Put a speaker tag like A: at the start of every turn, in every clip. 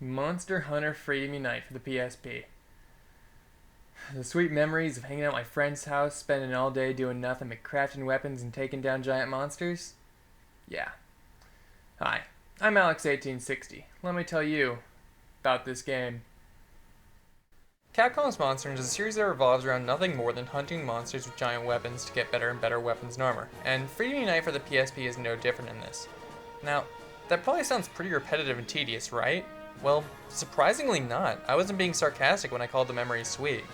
A: Monster Hunter Freedom Unite for the PSP. The sweet memories of hanging out at my friend's house, spending all day doing nothing but crafting weapons and taking down giant monsters? Yeah. Hi, I'm Alex1860. Let me tell you about this game. Capcom's Monster Hunter is a series that revolves around nothing more than hunting monsters with giant weapons to get better and better weapons and armor, and Freedom Unite for the PSP is no different in this. Now, that probably sounds pretty repetitive and tedious, right? Well, surprisingly not. I wasn't being sarcastic when I called the memories sweet.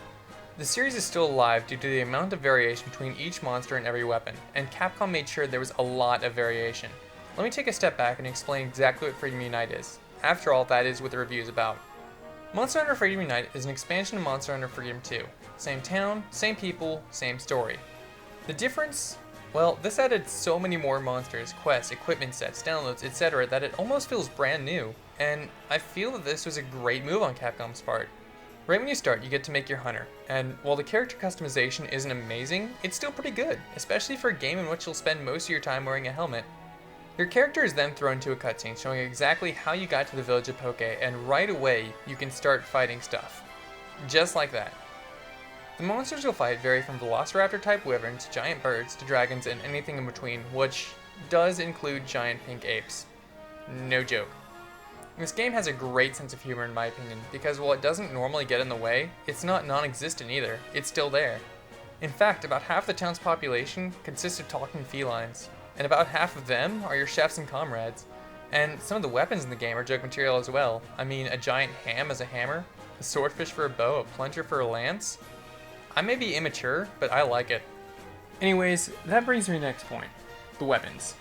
A: The series is still alive due to the amount of variation between each monster and every weapon, and Capcom made sure there was a lot of variation. Let me take a step back and explain exactly what Freedom Unite is. After all, that is what the review is about. Monster Hunter Freedom Unite is an expansion of Monster Hunter Freedom 2. Same town, same people, same story. The difference? Well, this added so many more monsters, quests, equipment sets, downloads, etc. that it almost feels brand new, and I feel that this was a great move on Capcom's part. Right when you start, you get to make your hunter, and while the character customization isn't amazing, it's still pretty good, especially for a game in which you'll spend most of your time wearing a helmet. Your character is then thrown into a cutscene showing exactly how you got to the village of Poke, and right away, you can start fighting stuff. Just like that. The monsters you'll fight vary from velociraptor-type wyverns, giant birds, to dragons, and anything in between, which does include giant pink apes. No joke. This game has a great sense of humor in my opinion, because while it doesn't normally get in the way, it's not non-existent either, it's still there. In fact, about half the town's population consists of talking felines, and about half of them are your chefs and comrades. And some of the weapons in the game are joke material as well. I mean, a giant ham as a hammer, a swordfish for a bow, a plunger for a lance. I may be immature, but I like it. Anyways, that brings me to the next point. The weapons.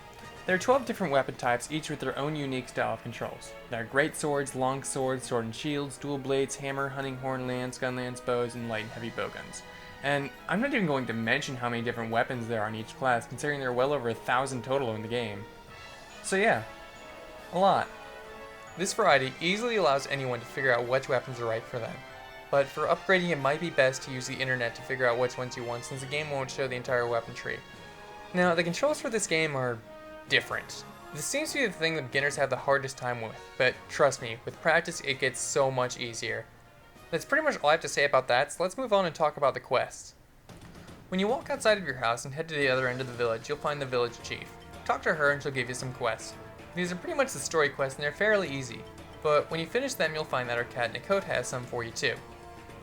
A: There are 12 different weapon types, each with their own unique style of controls. There are great swords, long swords, sword and shields, dual blades, hammer, hunting horn, lance, gun lance, bows, and light and heavy bowguns. And I'm not even going to mention how many different weapons there are in each class, considering there are well over 1,000 total in the game. So yeah, a lot. This variety easily allows anyone to figure out which weapons are right for them. But for upgrading, it might be best to use the internet to figure out which ones you want, since the game won't show the entire weapon tree. Now, the controls for this game are different. This seems to be the thing that beginners have the hardest time with, but trust me, with practice it gets so much easier. That's pretty much all I have to say about that, so let's move on and talk about the quests. When you walk outside of your house and head to the other end of the village, you'll find the village chief. Talk to her and she'll give you some quests. These are pretty much the story quests and they're fairly easy, but when you finish them you'll find that our cat Nikot has some for you too.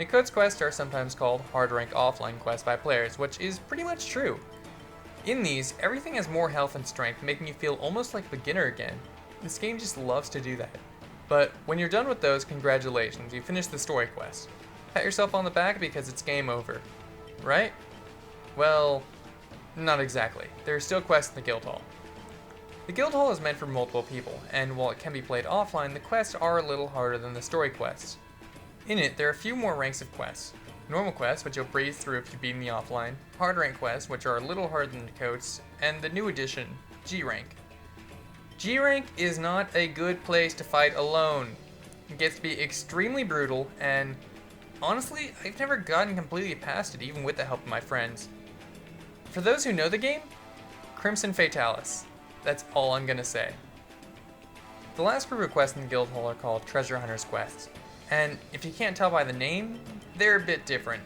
A: Nikot's quests are sometimes called hard rank offline quests by players, which is pretty much true. In these, everything has more health and strength, making you feel almost like a beginner again. This game just loves to do that. But when you're done with those, congratulations, you finished the story quest. Pat yourself on the back because it's game over. Right? Well, not exactly. There are still quests in the guild hall. The guild hall is meant for multiple people, and while it can be played offline, the quests are a little harder than the story quests. In it, there are a few more ranks of quests. Normal quests, which you'll breeze through if you beat in the offline, hard rank quests, which are a little harder than the Nikot's, and the new addition, G rank. G rank is not a good place to fight alone. It gets to be extremely brutal, and honestly, I've never gotten completely past it, even with the help of my friends. For those who know the game, Crimson Fatalis. That's all I'm gonna say. The last group of quests in the guild hall are called Treasure Hunter's quests, and if you can't tell by the name, they're a bit different.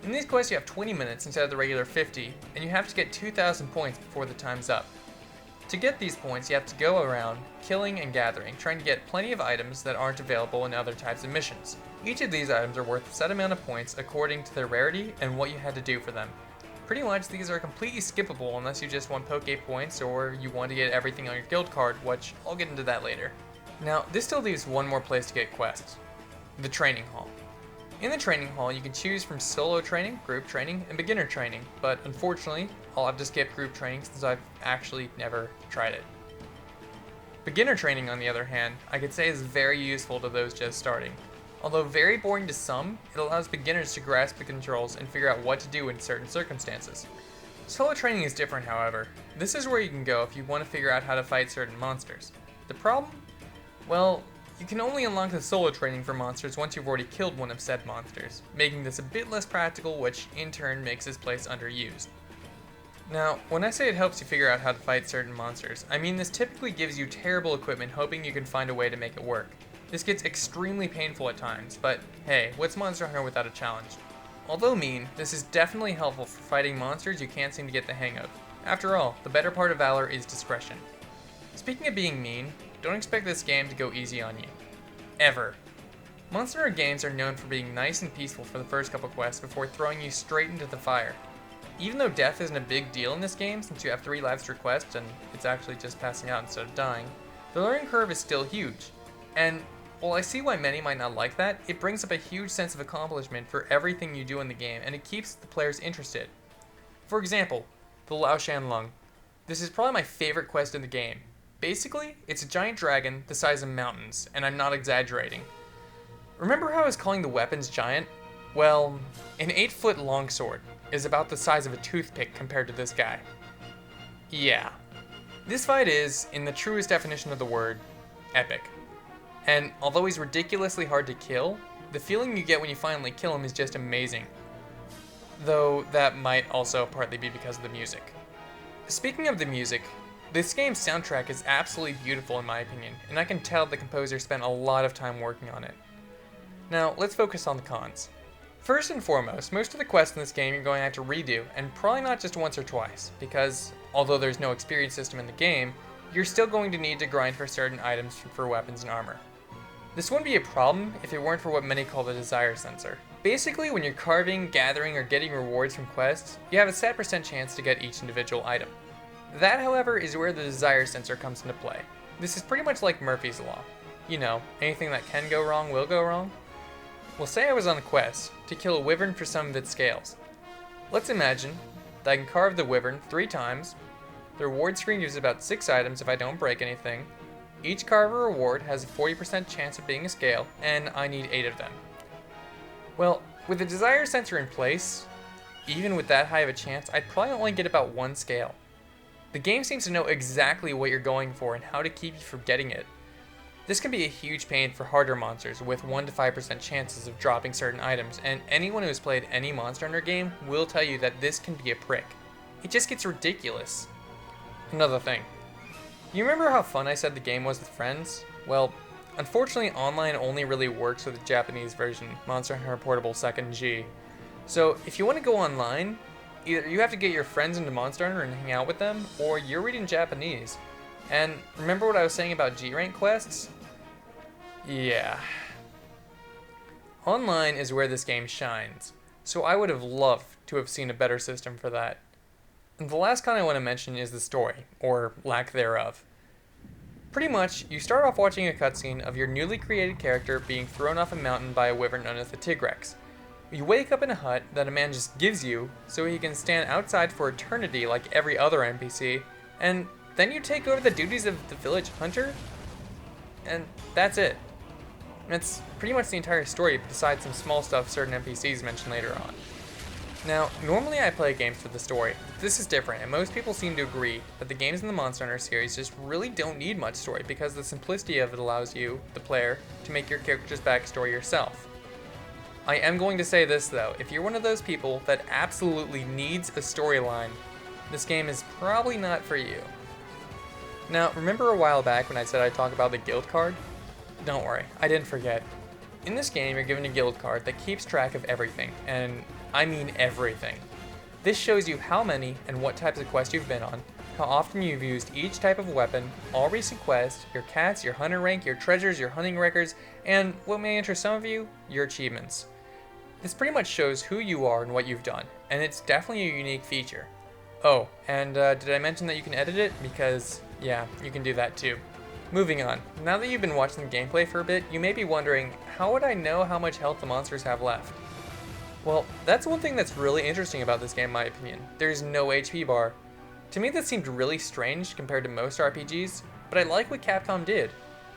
A: In these quests you have 20 minutes instead of the regular 50, and you have to get 2,000 points before the time's up. To get these points, you have to go around killing and gathering, trying to get plenty of items that aren't available in other types of missions. Each of these items are worth a set amount of points according to their rarity and what you had to do for them. Pretty much these are completely skippable unless you just want Poke points or you want to get everything on your guild card, which I'll get into that later. Now, this still leaves one more place to get quests. The training hall. In the training hall, you can choose from solo training, group training, and beginner training, but unfortunately, I'll have to skip group training since I've actually never tried it. Beginner training, on the other hand, I could say is very useful to those just starting. Although very boring to some, it allows beginners to grasp the controls and figure out what to do in certain circumstances. Solo training is different, however. This is where you can go if you want to figure out how to fight certain monsters. The problem? Well, you can only unlock the solo training for monsters once you've already killed one of said monsters, making this a bit less practical, which in turn makes this place underused. Now, when I say it helps you figure out how to fight certain monsters, I mean this typically gives you terrible equipment hoping you can find a way to make it work. This gets extremely painful at times, but hey, what's Monster Hunter without a challenge? Although mean, this is definitely helpful for fighting monsters you can't seem to get the hang of. After all, the better part of Valor is discretion. Speaking of being mean, don't expect this game to go easy on you. Ever. Monster Hunter games are known for being nice and peaceful for the first couple quests before throwing you straight into the fire. Even though death isn't a big deal in this game since you have 3 lives per quest and it's actually just passing out instead of dying, the learning curve is still huge. And while I see why many might not like that, it brings up a huge sense of accomplishment for everything you do in the game, and it keeps the players interested. For example, the Laoshan Lung. This is probably my favorite quest in the game. Basically, it's a giant dragon the size of mountains, and I'm not exaggerating. Remember how I was calling the weapons giant? Well, an 8-foot longsword is about the size of a toothpick compared to this guy. Yeah. This fight is, in the truest definition of the word, epic. And although he's ridiculously hard to kill, the feeling you get when you finally kill him is just amazing. Though that might also partly be because of the music. Speaking of the music, this game's soundtrack is absolutely beautiful in my opinion, and I can tell the composer spent a lot of time working on it. Now, let's focus on the cons. First and foremost, most of the quests in this game you're going to have to redo, and probably not just once or twice, because although there's no experience system in the game, you're still going to need to grind for certain items for weapons and armor. This wouldn't be a problem if it weren't for what many call the desire sensor. Basically, when you're carving, gathering, or getting rewards from quests, you have a set % chance to get each individual item. That, however, is where the desire sensor comes into play. This is pretty much like Murphy's Law. You know, anything that can go wrong will go wrong. Well, say I was on a quest to kill a wyvern for some of its scales. Let's imagine that I can carve the wyvern 3 times. The reward screen gives about 6 items if I don't break anything. Each carver reward has a 40% chance of being a scale, and I need 8 of them. Well, with the desire sensor in place, even with that high of a chance, I'd probably only get about 1 scale. The game seems to know exactly what you're going for and how to keep you from getting it. This can be a huge pain for harder monsters with 1 to 5% chances of dropping certain items, and anyone who has played any Monster Hunter game will tell you that this can be a prick. It just gets ridiculous. Another thing. You remember how fun I said the game was with friends? Well, unfortunately online only really works with the Japanese version, Monster Hunter Portable 2nd G. So if you want to go online, either you have to get your friends into Monster Hunter and hang out with them, or you're reading Japanese. And remember what I was saying about G-rank quests? Yeah. Online is where this game shines, so I would have loved to have seen a better system for that. And the last con I want to mention is the story, or lack thereof. Pretty much, you start off watching a cutscene of your newly created character being thrown off a mountain by a wyvern known as the Tigrex. You wake up in a hut that a man just gives you so he can stand outside for eternity like every other NPC, and then you take over the duties of the village hunter? And that's it. That's pretty much the entire story besides some small stuff certain NPCs mention later on. Now, normally I play games for the story, but this is different, and most people seem to agree that the games in the Monster Hunter series just really don't need much story because the simplicity of it allows you, the player, to make your character's backstory yourself. I am going to say this though, if you're one of those people that absolutely needs a storyline, this game is probably not for you. Now, remember a while back when I said I'd talk about the guild card? Don't worry, I didn't forget. In this game, you're given a guild card that keeps track of everything, and I mean everything. This shows you how many and what types of quests you've been on, how often you've used each type of weapon, all recent quests, your cats, your hunter rank, your treasures, your hunting records, and what may interest some of you, your achievements. This pretty much shows who you are and what you've done, and it's definitely a unique feature. Oh, and did I mention that you can edit it? Because, yeah, you can do that too. Moving on, now that you've been watching the gameplay for a bit, you may be wondering, how would I know how much health the monsters have left? Well, that's one thing that's really interesting about this game in my opinion. There's no HP bar. To me that seemed really strange compared to most RPGs, but I like what Capcom did.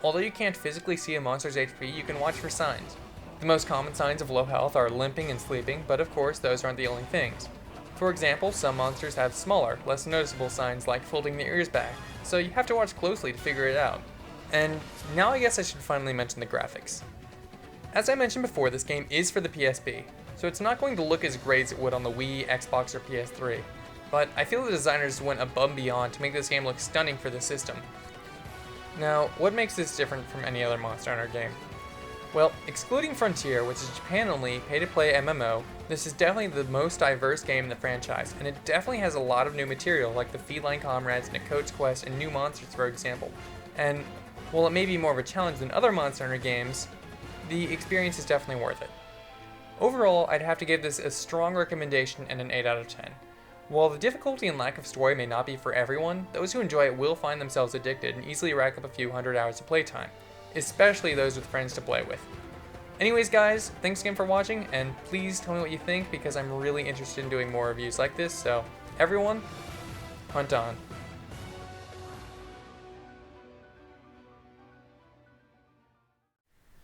A: Although you can't physically see a monster's HP, you can watch for signs. The most common signs of low health are limping and sleeping, but of course those aren't the only things. For example, some monsters have smaller, less noticeable signs like folding their ears back, so you have to watch closely to figure it out. And now I guess I should finally mention the graphics. As I mentioned before, this game is for the PSP, so it's not going to look as great as it would on the Wii, Xbox, or PS3, but I feel the designers went above and beyond to make this game look stunning for the system. Now, what makes this different from any other Monster Hunter game? Well, excluding Frontier, which is Japan-only, pay-to-play MMO, this is definitely the most diverse game in the franchise, and it definitely has a lot of new material, like the Feline Comrades, Nakote's Quest, and new monsters, for example. And while it may be more of a challenge than other Monster Hunter games, the experience is definitely worth it. Overall, I'd have to give this a strong recommendation and an 8 out of 10. While the difficulty and lack of story may not be for everyone, those who enjoy it will find themselves addicted and easily rack up a few hundred hours of playtime, especially those with friends to play with. Anyways guys, thanks again for watching, and please tell me what you think because I'm really interested in doing more reviews like this, so everyone, hunt on.